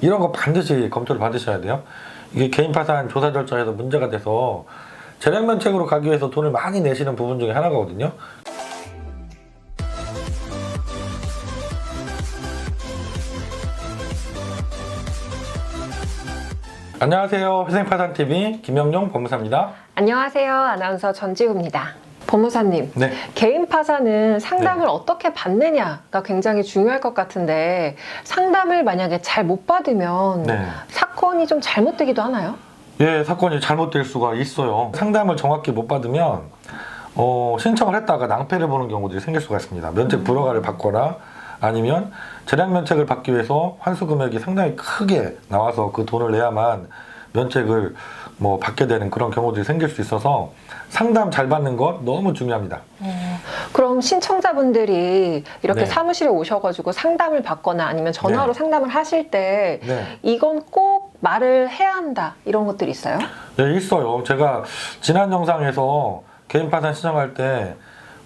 이런 거 반드시 검토를 받으셔야 돼요. 이게 개인 파산 조사 절차에서 문제가 돼서 재량면책으로 가기 위해서 돈을 많이 내시는 부분 중에 하나거든요. 안녕하세요. 회생파산TV 김영용 법무사입니다. 안녕하세요. 아나운서 전지우입니다. 법무사님, 네. 개인 파산은 상담을 어떻게 받느냐가 굉장히 중요할 것 같은데 상담을 만약에 잘 못 받으면 네. 사건이 좀 잘못되기도 하나요? 예, 사건이 잘못될 수가 있어요. 상담을 정확히 못 받으면 신청을 했다가 낭패를 보는 경우들이 생길 수가 있습니다. 면책 불허가를 받거나 아니면 재량면책을 받기 위해서 환수 금액이 상당히 크게 나와서 그 돈을 내야만 면책을 받게 되는 그런 경우들이 생길 수 있어서 상담 잘 받는 것 너무 중요합니다. 그럼 신청자분들이 이렇게 네. 사무실에 오셔가지고 상담을 받거나 아니면 전화로 네. 상담을 하실 때 네. 이건 꼭 말을 해야 한다 이런 것들이 있어요? 네, 있어요. 제가 지난 영상에서 개인 파산 신청할 때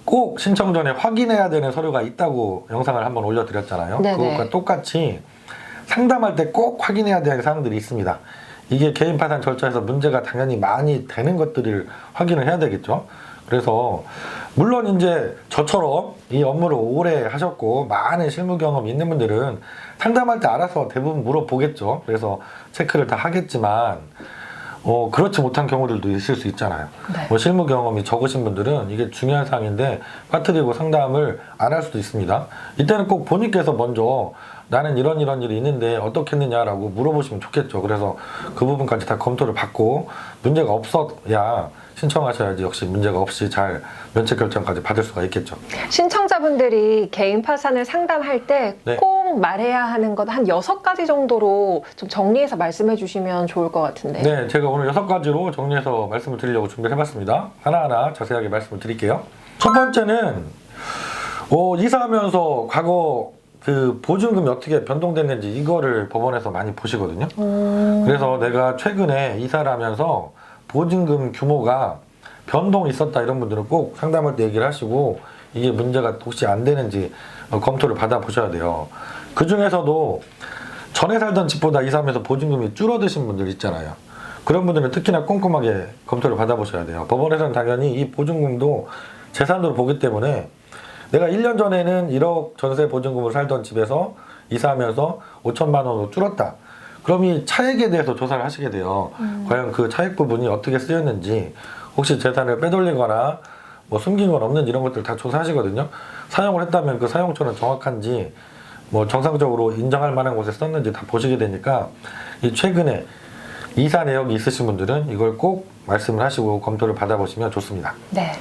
꼭 신청 전에 확인해야 되는 서류가 있다고 영상을 한번 올려드렸잖아요. 네네. 그것과 똑같이 상담할 때 꼭 확인해야 되는 사항들이 있습니다. 이게 개인 파산 절차에서 문제가 당연히 많이 되는 것들을 확인을 해야 되겠죠. 그래서 물론 이제 저처럼 이 업무를 오래 하셨고 많은 실무 경험이 있는 분들은 상담할 때 알아서 대부분 물어보겠죠. 그래서 체크를 다 하겠지만 그렇지 못한 경우들도 있을 수 있잖아요. 네. 실무 경험이 적으신 분들은 이게 중요한 사항인데 빠뜨리고 상담을 안 할 수도 있습니다. 이때는 꼭 본인께서 먼저 나는 이런 일이 있는데 어떻게 했느냐라고 물어보시면 좋겠죠. 그래서 그 부분까지 다 검토를 받고 문제가 없어야 신청하셔야지 역시 문제가 없이 잘 면책 결정까지 받을 수가 있겠죠. 신청자분들이 개인 파산을 상담할 때 꼭 네. 말해야 하는 것 한 6가지 정도로 좀 정리해서 말씀해 주시면 좋을 것 같은데. 네, 제가 오늘 6가지로 정리해서 말씀을 드리려고 준비를 해봤습니다. 하나하나 자세하게 말씀을 드릴게요. 첫 번째는 이사하면서 과거 그 보증금이 어떻게 변동됐는지 이거를 법원에서 많이 보시거든요. 그래서 내가 최근에 이사를 하면서 보증금 규모가 변동이 있었다 이런 분들은 꼭 상담할 때 얘기를 하시고 이게 문제가 혹시 안 되는지 검토를 받아보셔야 돼요. 그 중에서도 전에 살던 집보다 이사하면서 보증금이 줄어드신 분들 있잖아요. 그런 분들은 특히나 꼼꼼하게 검토를 받아보셔야 돼요. 법원에서는 당연히 이 보증금도 재산으로 보기 때문에 내가 1년 전에는 1억 전세 보증금으로 살던 집에서 이사하면서 5천만 원으로 줄었다. 그럼 이 차액에 대해서 조사를 하시게 돼요. 과연 그 차액 부분이 어떻게 쓰였는지, 혹시 재산을 빼돌리거나 숨긴 건 없는지 이런 것들 다 조사하시거든요. 사용을 했다면 그 사용처는 정확한지, 정상적으로 인정할 만한 곳에 썼는지 다 보시게 되니까 이 최근에 이사 내역이 있으신 분들은 이걸 꼭 말씀을 하시고 검토를 받아보시면 좋습니다. 네.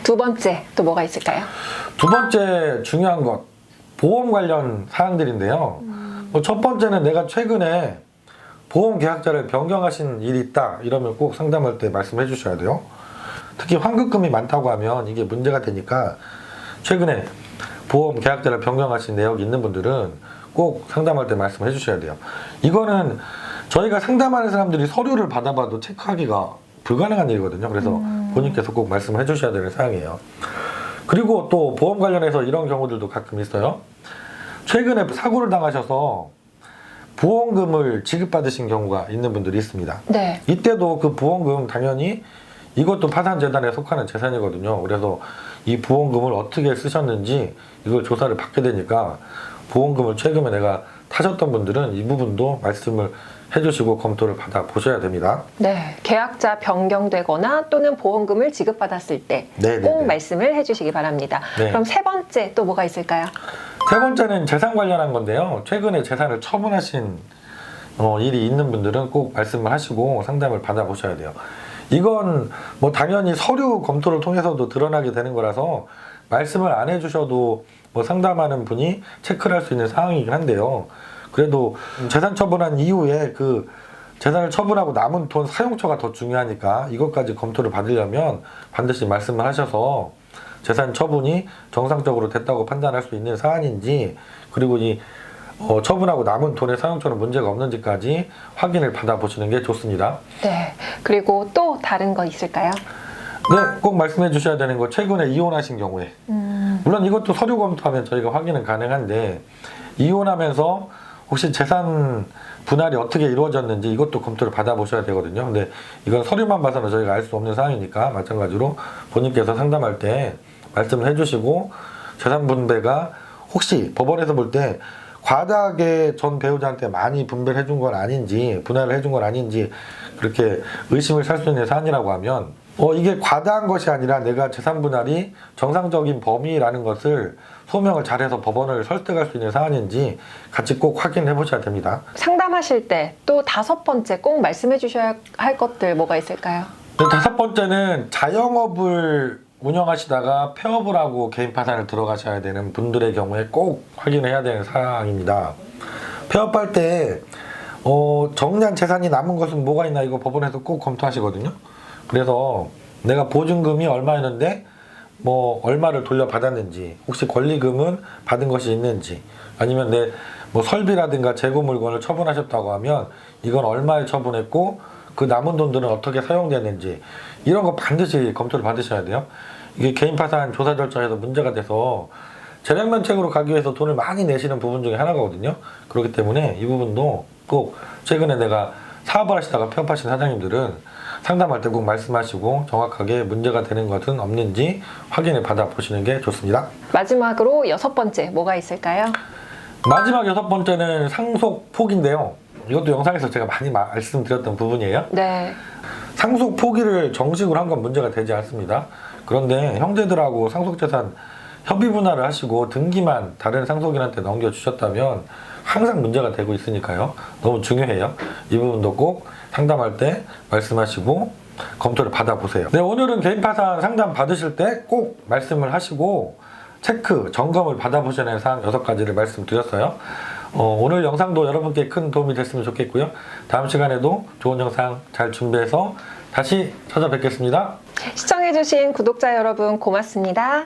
두 번째 또 뭐가 있을까요? 두 번째 중요한 것, 보험 관련 사항들인데요. 첫 번째는 내가 최근에 보험 계약자를 변경하신 일이 있다 이러면 꼭 상담할 때 말씀해 주셔야 돼요. 특히 환급금이 많다고 하면 이게 문제가 되니까 최근에 보험 계약자를 변경하신 내역이 있는 분들은 꼭 상담할 때 말씀해 주셔야 돼요. 이거는 저희가 상담하는 사람들이 서류를 받아봐도 체크하기가 불가능한 일이거든요. 그래서 본인께서 꼭 말씀해 주셔야 되는 사항이에요. 그리고 또 보험 관련해서 이런 경우들도 가끔 있어요. 최근에 사고를 당하셔서 보험금을 지급받으신 경우가 있는 분들이 있습니다. 네. 이때도 그 보험금 당연히 이것도 파산재단에 속하는 재산이거든요. 그래서 이 보험금을 어떻게 쓰셨는지 이걸 조사를 받게 되니까 보험금을 최근에 내가 타셨던 분들은 이 부분도 말씀을 해주시고 검토를 받아보셔야 됩니다. 네. 계약자 변경되거나 또는 보험금을 지급받았을 때 꼭 말씀을 해주시기 바랍니다. 네. 그럼 세 번째 또 뭐가 있을까요? 세 번째는 재산 관련한 건데요. 최근에 재산을 처분하신 일이 있는 분들은 꼭 말씀을 하시고 상담을 받아보셔야 돼요. 이건 당연히 서류 검토를 통해서도 드러나게 되는 거라서 말씀을 안 해주셔도 상담하는 분이 체크를 할 수 있는 상황이긴 한데요. 그래도 재산 처분한 이후에 그 재산을 처분하고 남은 돈 사용처가 더 중요하니까 이것까지 검토를 받으려면 반드시 말씀을 하셔서 재산 처분이 정상적으로 됐다고 판단할 수 있는 사안인지, 그리고 이 처분하고 남은 돈의 사용처는 문제가 없는지까지 확인을 받아보시는 게 좋습니다. 네. 그리고 또 다른 거 있을까요? 네, 꼭 말씀해 주셔야 되는 거, 최근에 이혼하신 경우에 물론 이것도 서류 검토하면 저희가 확인은 가능한데, 이혼하면서 혹시 재산 분할이 어떻게 이루어졌는지 이것도 검토를 받아보셔야 되거든요. 근데 이건 서류만 봐서는 저희가 알 수 없는 사항이니까 마찬가지로 본인께서 상담할 때 말씀을 해주시고 재산 분배가 혹시 법원에서 볼 때 과다하게 전 배우자한테 많이 분배를 해준 건 아닌지 분할을 해준 건 아닌지 그렇게 의심을 살 수 있는 사안이라고 하면 이게 과다한 것이 아니라 내가 재산 분할이 정상적인 범위라는 것을 소명을 잘해서 법원을 설득할 수 있는 사안인지 같이 꼭 확인해 보셔야 됩니다. 상담하실 때 또 5번째 꼭 말씀해 주셔야 할 것들 뭐가 있을까요? 5번째는 자영업을 운영하시다가 폐업을 하고 개인 파산을 들어가셔야 되는 분들의 경우에 꼭 확인해야 되는 사항입니다. 폐업할 때 정리한 재산이 남은 것은 뭐가 있나 이거 법원에서 꼭 검토하시거든요. 그래서 내가 보증금이 얼마였는데 뭐 얼마를 돌려받았는지 혹시 권리금은 받은 것이 있는지 아니면 내 뭐 설비라든가 재고 물건을 처분하셨다고 하면 이건 얼마에 처분했고 그 남은 돈들은 어떻게 사용됐는지 이런 거 반드시 검토를 받으셔야 돼요. 이게 개인 파산 조사 절차에서 문제가 돼서 재량면책으로 가기 위해서 돈을 많이 내시는 부분 중에 하나거든요. 그렇기 때문에 이 부분도 꼭 최근에 내가 사업을 하시다가 폐업하신 사장님들은 상담할 때 꼭 말씀하시고 정확하게 문제가 되는 것은 없는지 확인을 받아보시는 게 좋습니다. 마지막으로 6번째 뭐가 있을까요? 마지막 6번째는 상속 포기인데요. 이것도 영상에서 제가 많이 말씀드렸던 부분이에요. 네. 상속 포기를 정식으로 한 건 문제가 되지 않습니다. 그런데 형제들하고 상속재산 협의 분할을 하시고 등기만 다른 상속인한테 넘겨주셨다면 항상 문제가 되고 있으니까요. 너무 중요해요. 이 부분도 꼭 상담할 때 말씀하시고 검토를 받아보세요. 네, 오늘은 개인 파산 상담 받으실 때 꼭 말씀을 하시고 체크, 점검을 받아보셔야 하는 사항 6가지를 말씀드렸어요. 오늘 영상도 여러분께 큰 도움이 됐으면 좋겠고요. 다음 시간에도 좋은 영상 잘 준비해서 다시 찾아뵙겠습니다. 시청해주신 구독자 여러분 고맙습니다.